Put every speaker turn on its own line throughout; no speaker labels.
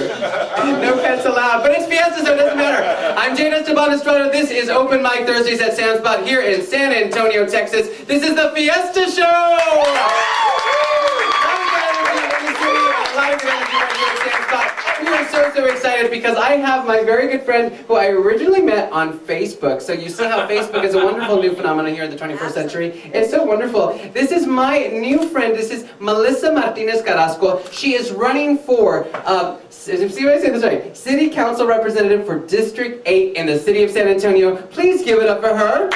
No pets allowed. But it's Fiesta, so it doesn't matter. I'm Jade, Esteban, Estrada. This is Open Mic Thursdays at Sandspot here in San Antonio, Texas. This is the Fiesta Show! We are so excited because I have my very good friend who I originally met on Facebook. So you see how Facebook is a wonderful new phenomenon here in the 21st century. It's so wonderful. This is my new friend. This is Melissa Martinez-Carrasco. She is running for, see if I say this right, City Council Representative for District 8 in the city of San Antonio. Please give it up for her.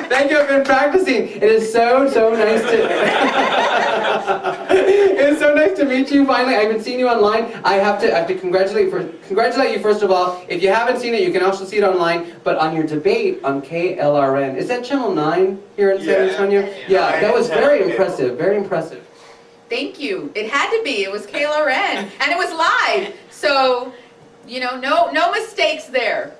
Thank you, I've been practicing. It is so nice to it's so nice to meet you finally. I've been seeing you online. I have to congratulate you first of all. If you haven't seen it, you can also see it online, but on your debate on KLRN. Is that channel 9 here in San Antonio? Yeah, that was very impressive, very impressive.
Thank you. It had to be. It was KLRN and it was live. So, you know, no mistakes there.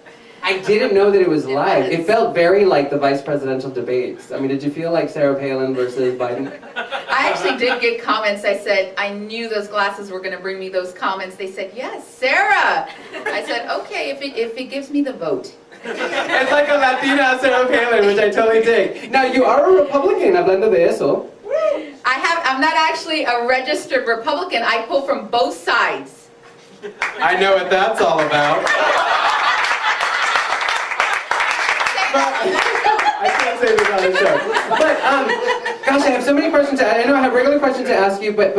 I didn't know that it was live. It felt very like the vice presidential debates. I mean, did you feel like Sarah Palin versus Biden?
I actually did get comments. I said, I knew those glasses were going to bring me those comments. They said, yes, Sarah. I said, okay, if it gives me the vote.
It's like a Latina Sarah Palin, which I totally dig. Now, you are a Republican, hablando de eso.
I'm not actually a registered Republican. I pull from both sides.
I know what that's all about. I can't say this on the show. But, gosh, I have so many questions to ask. I know I have regular questions to ask you, but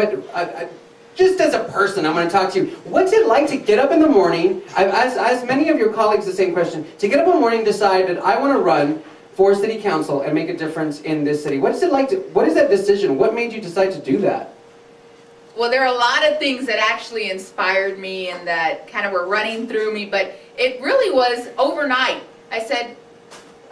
just as a person, I'm going to talk to you. What's it like to get up in the morning? I've asked many of your colleagues the same question. To get up in the morning and decide that I want to run for city council and make a difference in this city. What is it like what is that decision? What made you decide to do that?
Well, there are a lot of things that actually inspired me and that kind of were running through me, but it really was overnight. I said,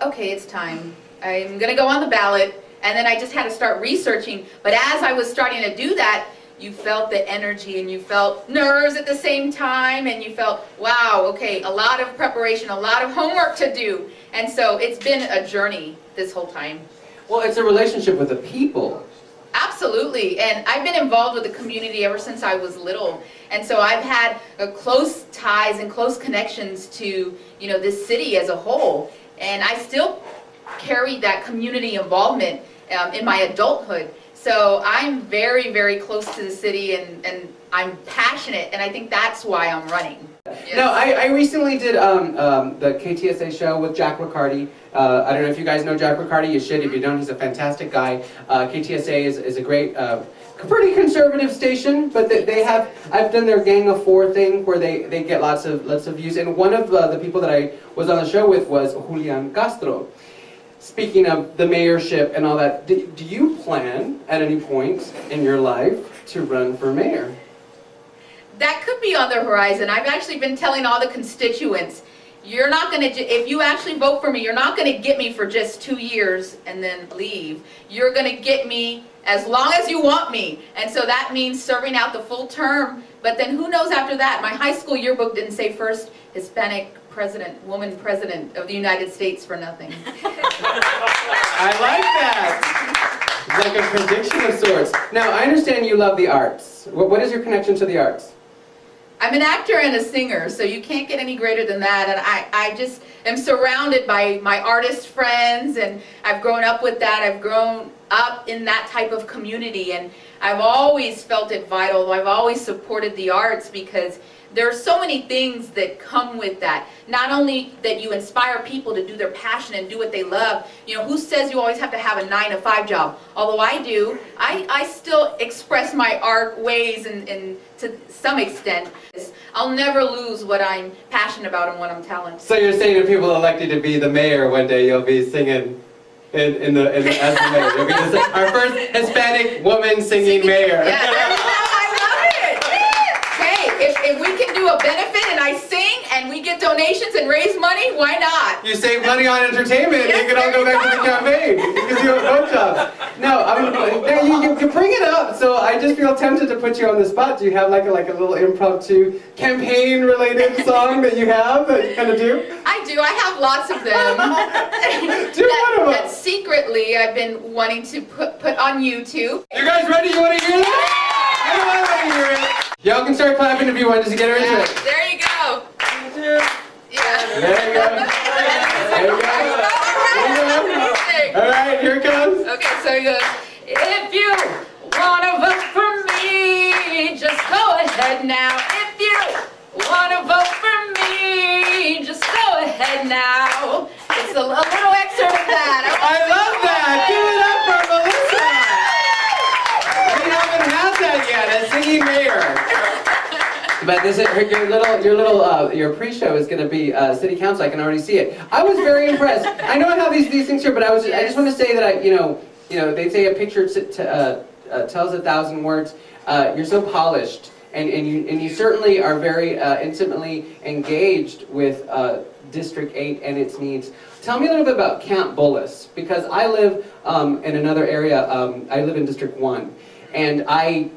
okay, it's time. I'm going to go on the ballot. And then I just had to start researching. But as I was starting to do that, you felt the energy and you felt nerves at the same time. And you felt, wow, okay, a lot of preparation, a lot of homework to do. And so it's been a journey this whole time.
Well, it's a relationship with the people.
Absolutely. And I've been involved with the community ever since I was little. And so I've had close ties and close connections to, this city as a whole. And I still carry that community involvement in my adulthood. So I'm very, very close to the city and I'm passionate, and I think that's why I'm running. Yes.
No, I recently did the KTSA show with Jack Riccardi. I don't know if you guys know Jack Riccardi. You should. If you don't, he's a fantastic guy. KTSA is a great, pretty conservative station, but I've done their Gang of Four thing where they get lots of views. And one of the people that I was on the show with was Julian Castro. Speaking of the mayorship and all that, do you plan at any point in your life to run for mayor?
That could be on the horizon. I've actually been telling all the constituents, you're not going to, if you actually vote for me, you're not going to get me for just 2 years and then leave. You're going to get me as long as you want me. And so that means serving out the full term. But then who knows after that? My high school yearbook didn't say first Hispanic president, woman president of the United States for nothing.
I like that. It's like a prediction of sorts. Now, I understand you love the arts. What is your connection to the arts?
I'm an actor and a singer, so you can't get any greater than that. And I just am surrounded by my artist friends, and I've grown up with that. I've grown up in that type of community, and I've always felt it vital. I've always supported the arts because there are so many things that come with that. Not only that you inspire people to do their passion and do what they love. Who says you always have to have a 9-to-5 job? Although I do, I still express my art ways and to some extent. I'll never lose what I'm passionate about and what I'm talented.
So you're saying if people elect you to be the mayor one day, you'll be singing as the mayor. You'll be our first Hispanic woman singing mayor.
Yeah, if we can do a benefit and I sing and we get donations and raise money, why not?
You save money on entertainment, yes, you can all go back to the campaign. You can do a both jobs. No, I mean, you can bring it up, so I just feel tempted to put you on the spot. Do you have like a little impromptu campaign-related song that you have that you kind of do?
I I do. I have lots of them.
Do one of them.
That secretly I've been wanting to put on YouTube.
You guys ready? You want to hear that? I want to hear it. Y'all can start clapping if you want, just to get her into it.
There you go. Yeah.
There you go. There you go. All right, here it comes.
Okay, so he goes, if you want to vote for me, just go ahead now. If you want to vote for me, just go ahead now. It's a little excerpt of that.
I love that. Give it up for Melissa. We haven't had that yet, a singing mayor. But this is your pre-show is going to be city council. I can already see it. I was very impressed. I know I have these things here, but I just want to say that they say a picture tells 1,000 words. You're so polished, and you certainly are very intimately engaged with District 8 and its needs. Tell me a little bit about Camp Bullis, because I live in another area. I live in District 1, and I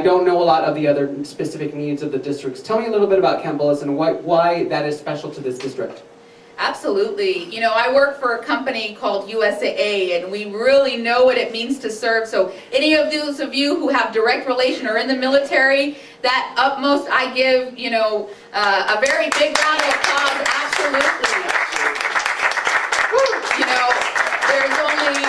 don't know a lot of the other specific needs of the districts. Tell me a little bit about Camp Bullis and why that is special to this district.
Absolutely. You know, I work for a company called USAA, and we really know what it means to serve. So any of those of you who have direct relation or in the military, that utmost I give, a very big round of applause. Absolutely. There's only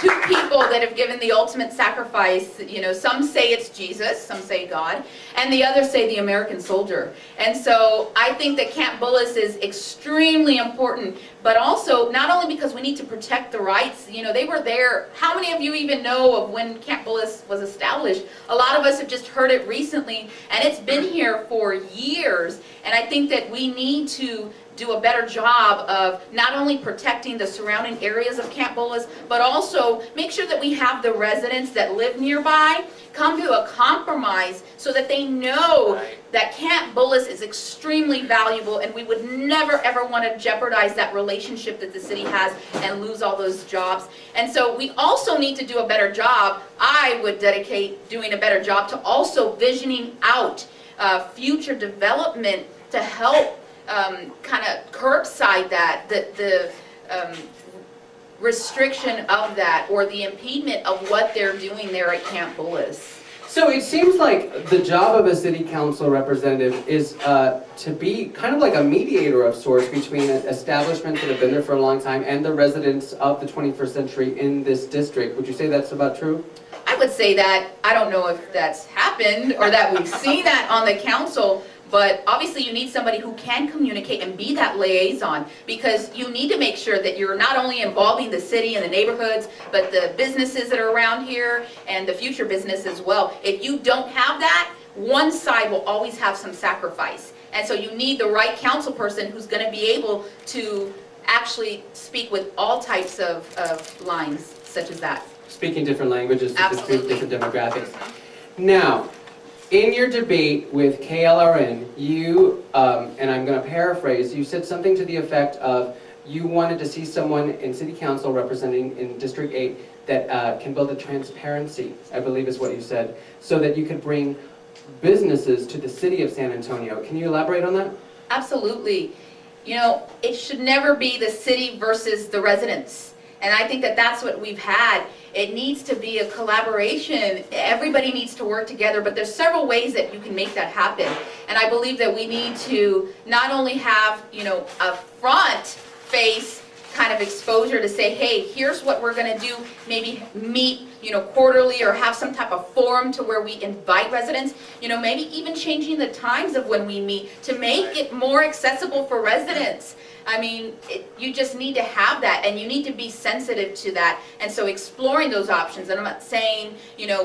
two people that have given the ultimate sacrifice. Some say it's Jesus, some say God, and the others say the American soldier. And so I think that Camp Bullis is extremely important, but also not only because we need to protect the rights. They were there. How many of you even know of when Camp Bullis was established? A lot of us have just heard it recently, and it's been here for years. And I think that we need to do a better job of not only protecting the surrounding areas of Camp Bullis, but also make sure that we have the residents that live nearby come to a compromise so that they know that Camp Bullis is extremely valuable, and we would never ever want to jeopardize that relationship that the city has and lose all those jobs. And so we also need to do a better job. I would dedicate doing a better job to also visioning out future development to help kind of curbside that, the restriction of that, or the impediment of what they're doing there at Camp Bullis.
So it seems like the job of a city council representative is to be kind of like a mediator of sorts between establishments that have been there for a long time and the residents of the 21st century in this district. Would you say that's about true?
I would say that. I don't know if that's happened or that we've seen that on the council, but obviously you need somebody who can communicate and be that liaison, because you need to make sure that you're not only involving the city and the neighborhoods, but the businesses that are around here and the future business as well. If you don't have that, one side will always have some sacrifice. And so you need the right council person who's going to be able to actually speak with all types of lines such as that.
Speaking different languages to
Absolutely.
different demographics. Now, in your debate with KLRN, you, and I'm going to paraphrase, you said something to the effect of you wanted to see someone in City Council representing in District 8 that can build a transparency, I believe is what you said, so that you could bring businesses to the city of San Antonio. Can you elaborate on that?
Absolutely. It should never be the city versus the residents. And I think that that's what we've had. It needs to be a collaboration. Everybody needs to work together, but there's several ways that you can make that happen. And I believe that we need to not only have, a front face kind of exposure to say, hey, here's what we're going to do, maybe meet, quarterly, or have some type of forum to where we invite residents, maybe even changing the times of when we meet to make it more accessible for residents. I mean, you just need to have that, and you need to be sensitive to that. And so exploring those options, and I'm not saying,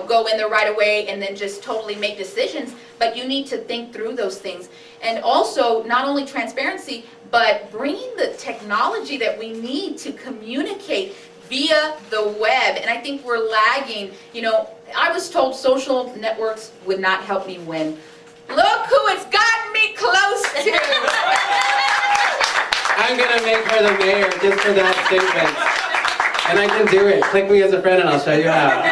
go in there right away and then just totally make decisions, but you need to think through those things. And also, not only transparency, but bringing the technology that we need to communicate via the web. And I think we're lagging. I was told social networks would not help me win. Look who it's gotten me close to.
I'm going to make her the mayor just for that statement. And I can do it. Click me as a friend and I'll show you how.